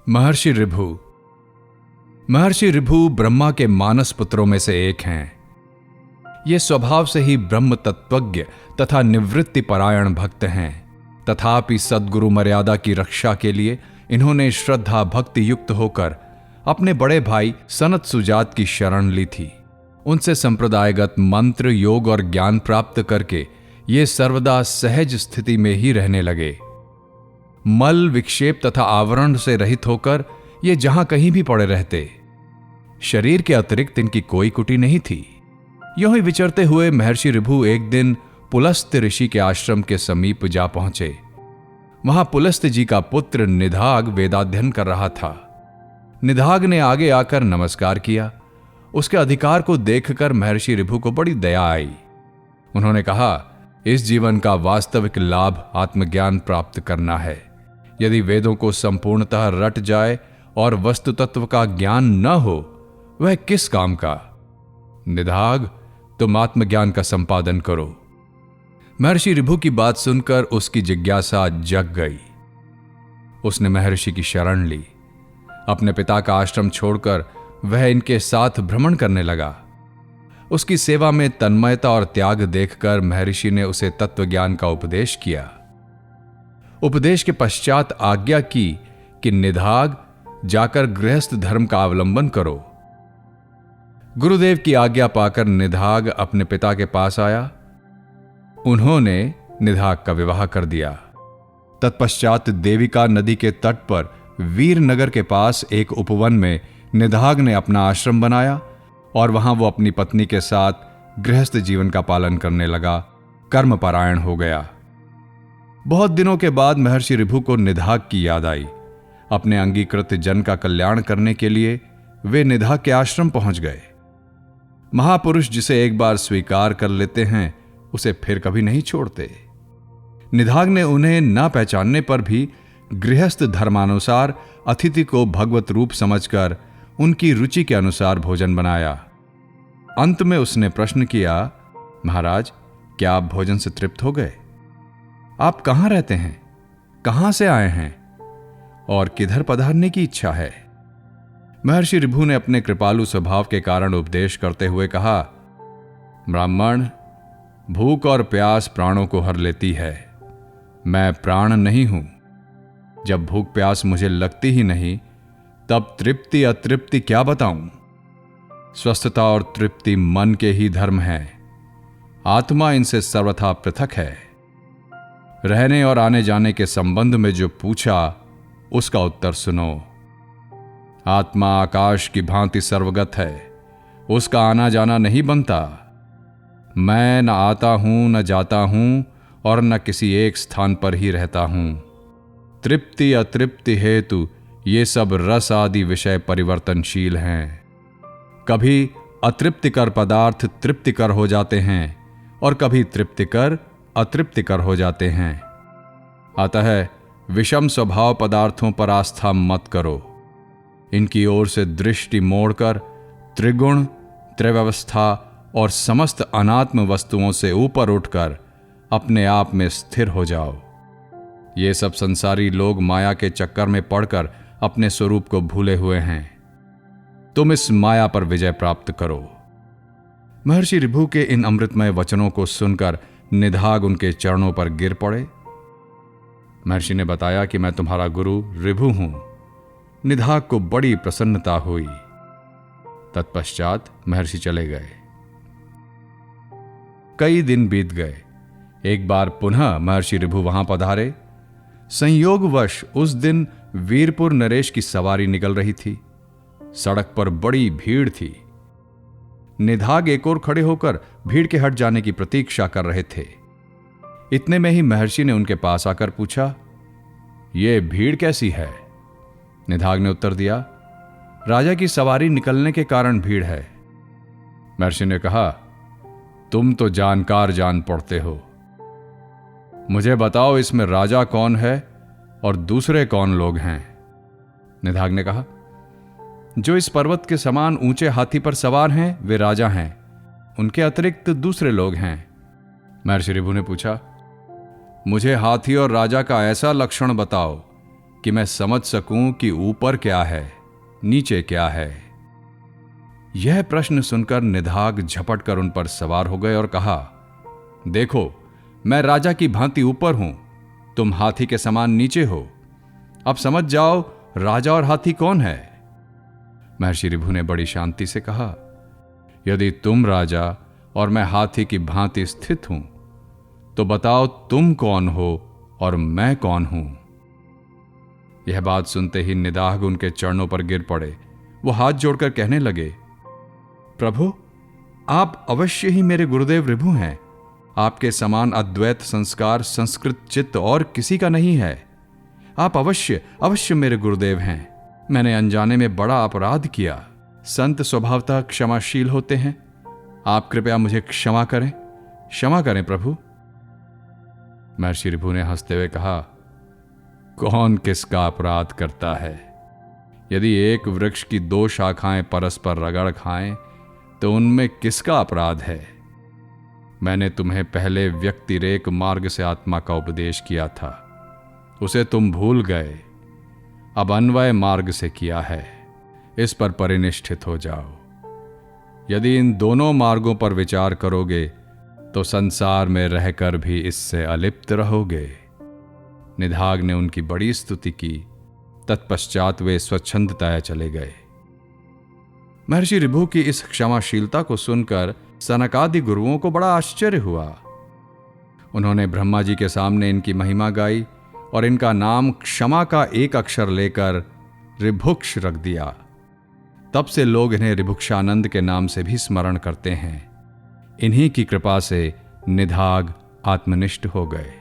महर्षि ऋभु। महर्षि ऋभु ब्रह्मा के मानस पुत्रों में से एक हैं। ये स्वभाव से ही ब्रह्म तत्वज्ञ तथा निवृत्ति परायण भक्त हैं। तथापि सद्गुरु मर्यादा की रक्षा के लिए इन्होंने श्रद्धा भक्ति युक्त होकर अपने बड़े भाई सनत सुजात की शरण ली थी। उनसे संप्रदायगत मंत्र, योग और ज्ञान प्राप्त करके ये सर्वदा सहज स्थिति में ही रहने लगे। मल, विक्षेप तथा आवरण से रहित होकर ये जहां कहीं भी पड़े रहते। शरीर के अतिरिक्त इनकी कोई कुटी नहीं थी। यूं ही विचरते हुए महर्षि ऋभु एक दिन पुलस्त ऋषि के आश्रम के समीप जा पहुंचे। वहां पुलस्त जी का पुत्र निधाग वेदाध्ययन कर रहा था। निधाग ने आगे आकर नमस्कार किया। उसके अधिकार को देखकर महर्षि ऋभु को बड़ी दया आई। उन्होंने कहा, इस जीवन का वास्तविक लाभ आत्मज्ञान प्राप्त करना है। यदि वेदों को संपूर्णतः रट जाए और वस्तु तत्व का ज्ञान न हो, वह किस काम का। निधाग, तुम आत्मज्ञान का संपादन करो। महर्षि ऋभु की बात सुनकर उसकी जिज्ञासा जग गई। उसने महर्षि की शरण ली। अपने पिता का आश्रम छोड़कर वह इनके साथ भ्रमण करने लगा। उसकी सेवा में तन्मयता और त्याग देखकर महर्षि ने उसे तत्वज्ञान का उपदेश किया। उपदेश के पश्चात आज्ञा की कि निधाग, जाकर गृहस्थ धर्म का अवलंबन करो। गुरुदेव की आज्ञा पाकर निधाग अपने पिता के पास आया। उन्होंने निधाग का विवाह कर दिया। तत्पश्चात देविका नदी के तट पर वीरनगर के पास एक उपवन में निधाग ने अपना आश्रम बनाया और वहां वो अपनी पत्नी के साथ गृहस्थ जीवन का पालन करने लगा, कर्मपरायण हो गया। बहुत दिनों के बाद महर्षि ऋभु को निधाग की याद आई। अपने अंगीकृत जन का कल्याण करने के लिए वे निधाग के आश्रम पहुंच गए। महापुरुष जिसे एक बार स्वीकार कर लेते हैं, उसे फिर कभी नहीं छोड़ते। निधाग ने उन्हें न पहचानने पर भी गृहस्थ धर्मानुसार अतिथि को भगवत रूप समझकर उनकी रुचि के अनुसार भोजन बनाया। अंत में उसने प्रश्न किया, महाराज, क्या आप भोजन से तृप्त हो गए? आप कहां रहते हैं? कहां से आए हैं? और किधर पधारने की इच्छा है? महर्षि ऋभु ने अपने कृपालु स्वभाव के कारण उपदेश करते हुए कहा, ब्राह्मण, भूख और प्यास प्राणों को हर लेती है। मैं प्राण नहीं हूं। जब भूख प्यास मुझे लगती ही नहीं, तब तृप्ति अतृप्ति क्या बताऊं? स्वस्थता और तृप्ति मन के ही धर्म है। आत्मा इनसे सर्वथा पृथक है। रहने और आने जाने के संबंध में जो पूछा, उसका उत्तर सुनो। आत्मा आकाश की भांति सर्वगत है। उसका आना जाना नहीं बनता। मैं न आता हूं, न जाता हूं और न किसी एक स्थान पर ही रहता हूं। तृप्ति अतृप्ति हेतु ये सब रस आदि विषय परिवर्तनशील हैं। कभी अतृप्तिकर पदार्थ तृप्तिकर हो जाते हैं और कभी तृप्तिकर अतृप्तिकर हो जाते हैं। अतः विषम स्वभाव पदार्थों पर आस्था मत करो। इनकी ओर से दृष्टि मोड़कर त्रिगुण, त्रिव्यवस्था और समस्त अनात्म वस्तुओं से ऊपर उठकर अपने आप में स्थिर हो जाओ। ये सब संसारी लोग माया के चक्कर में पड़कर अपने स्वरूप को भूले हुए हैं। तुम इस माया पर विजय प्राप्त करो। महर्षि ऋभु के इन अमृतमय वचनों को सुनकर निधाग उनके चरणों पर गिर पड़े। महर्षि ने बताया कि मैं तुम्हारा गुरु ऋभु हूं। निधाग को बड़ी प्रसन्नता हुई। तत्पश्चात महर्षि चले गए। कई दिन बीत गए। एक बार पुनः महर्षि ऋभु वहां पधारे। संयोगवश उस दिन वीरपुर नरेश की सवारी निकल रही थी। सड़क पर बड़ी भीड़ थी। निधाग एक ओर खड़े होकर भीड़ के हट जाने की प्रतीक्षा कर रहे थे। इतने में ही महर्षि ने उनके पास आकर पूछा, यह भीड़ कैसी है? निधाग ने उत्तर दिया, राजा की सवारी निकलने के कारण भीड़ है। महर्षि ने कहा, तुम तो जानकार जान पड़ते हो। मुझे बताओ, इसमें राजा कौन है और दूसरे कौन लोग हैं? निधाग ने कहा, जो इस पर्वत के समान ऊंचे हाथी पर सवार हैं, वे राजा हैं। उनके अतिरिक्त दूसरे लोग हैं। महर्षि ऋभु ने पूछा, मुझे हाथी और राजा का ऐसा लक्षण बताओ कि मैं समझ सकूं कि ऊपर क्या है, नीचे क्या है। यह प्रश्न सुनकर निधाग झपट कर उन पर सवार हो गए और कहा, देखो, मैं राजा की भांति ऊपर हूं, तुम हाथी के समान नीचे हो। अब समझ जाओ राजा और हाथी कौन है। महर्षि ऋभु ने बड़ी शांति से कहा, यदि तुम राजा और मैं हाथी की भांति स्थित हूं, तो बताओ तुम कौन हो और मैं कौन हूं। यह बात सुनते ही निदाग उनके चरणों पर गिर पड़े। वो हाथ जोड़कर कहने लगे, प्रभु, आप अवश्य ही मेरे गुरुदेव ऋभु हैं। आपके समान अद्वैत संस्कार संस्कृत चित्त और किसी का नहीं है। आप अवश्य अवश्य मेरे गुरुदेव हैं। मैंने अनजाने में बड़ा अपराध किया। संत स्वभावतः क्षमाशील होते हैं। आप कृपया मुझे क्षमा करें प्रभु। महर्षि ऋभु ने हंसते हुए कहा, कौन किसका अपराध करता है। यदि एक वृक्ष की 2 शाखाएं परस्पर रगड़ खाएं तो उनमें किसका अपराध है। मैंने तुम्हें पहले व्यक्तिरेक मार्ग से आत्मा का उपदेश किया था, उसे तुम भूल गए। अब अन्वय मार्ग से किया है, इस पर परिनिष्ठित हो जाओ। यदि इन दोनों मार्गों पर विचार करोगे तो संसार में रहकर भी इससे अलिप्त रहोगे। निधाग ने उनकी बड़ी स्तुति की। तत्पश्चात वे स्वच्छंदतया चले गए। महर्षि ऋभु की इस क्षमाशीलता को सुनकर सनकादि गुरुओं को बड़ा आश्चर्य हुआ। उन्होंने ब्रह्मा जी के सामने इनकी महिमा गाई और इनका नाम क्षमा का एक अक्षर लेकर ऋभुक्ष रख दिया। तब से लोग इन्हें ऋभुक्षानंद के नाम से भी स्मरण करते हैं। इन्हीं की कृपा से निधाग आत्मनिष्ठ हो गए।